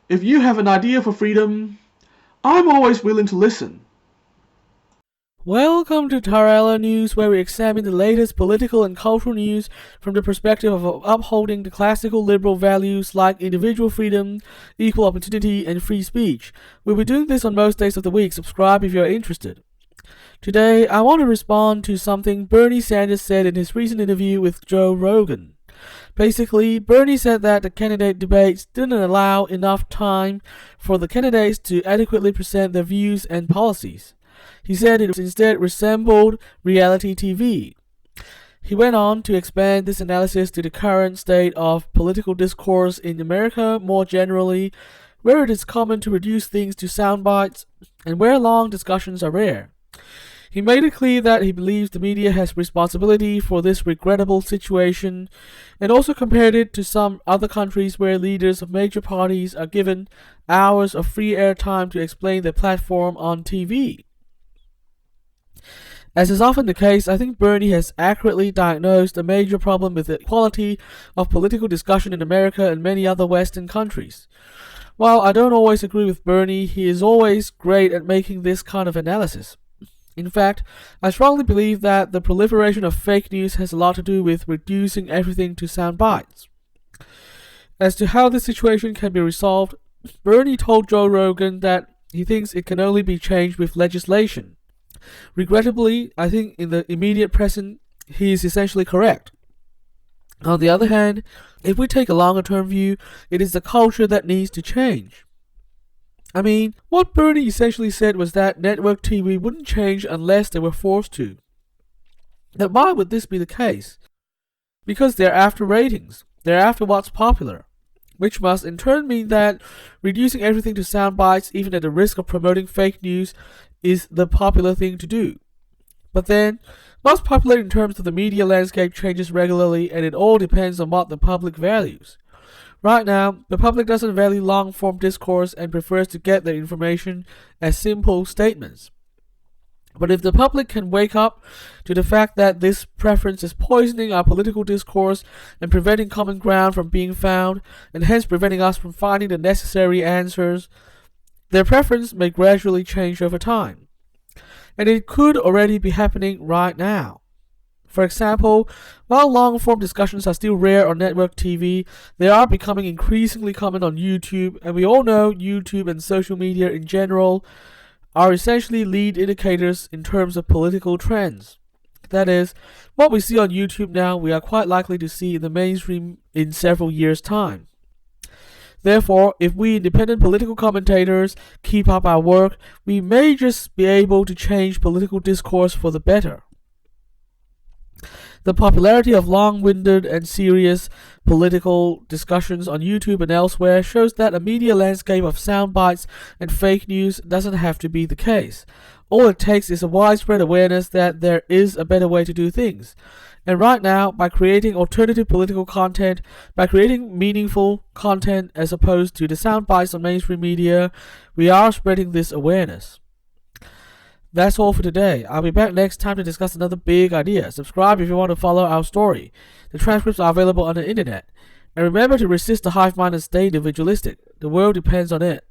If you have an idea for freedom, I'm always willing to listen. Welcome to TaraElla News, where we examine the latest political and cultural news from the perspective of upholding the classical liberal values like individual freedom, equal opportunity, and free speech. We'll be doing this on most days of the week. Subscribe if you're interested. Today, I want to respond to something Bernie Sanders said in his recent interview with Joe Rogan. Basically, Bernie said that the candidate debates didn't allow enough time for the candidates to adequately present their views and policies. He said it instead resembled reality TV. He went on to expand this analysis to the current state of political discourse in America more generally, where it is common to reduce things to soundbites and where long discussions are rare. He made it clear that he believes the media has responsibility for this regrettable situation, and also compared it to some other countries where leaders of major parties are given hours of free airtime to explain their platform on TV. As is often the case, I think Bernie has accurately diagnosed a major problem with the quality of political discussion in America and many other Western countries. While I don't always agree with Bernie, he is always great at making this kind of analysis. In fact, I strongly believe that the proliferation of fake news has a lot to do with reducing everything to sound bites. As to how this situation can be resolved, Bernie told Joe Rogan that he thinks it can only be changed with legislation. Regrettably, I think in the immediate present, he is essentially correct. On the other hand, if we take a longer-term view, it is the culture that needs to change. I mean, what Bernie essentially said was that network TV wouldn't change unless they were forced to. Now, why would this be the case? Because they're after ratings. They're after what's popular, which must in turn mean that reducing everything to sound bites, even at the risk of promoting fake news, is the popular thing to do. But then, what's popular in terms of the media landscape changes regularly, and it all depends on what the public values. Right now, the public doesn't value long-form discourse and prefers to get their information as simple statements. But if the public can wake up to the fact that this preference is poisoning our political discourse and preventing common ground from being found, and hence preventing us from finding the necessary answers, their preference may gradually change over time. And it could already be happening right now. For example, while long-form discussions are still rare on network TV, they are becoming increasingly common on YouTube, and we all know YouTube and social media in general are essentially lead indicators in terms of political trends. That is, what we see on YouTube now, we are quite likely to see in the mainstream in several years' time. Therefore, if we independent political commentators keep up our work, we may just be able to change political discourse for the better. The popularity of long-winded and serious political discussions on YouTube and elsewhere shows that a media landscape of sound bites and fake news doesn't have to be the case. All it takes is a widespread awareness that there is a better way to do things. And right now, by creating alternative political content, by creating meaningful content as opposed to the sound bites on mainstream media, we are spreading this awareness. That's all for today. I'll be back next time to discuss another big idea. Subscribe if you want to follow our story. The transcripts are available on the internet. And remember to resist the hive mind and stay individualistic. The world depends on it.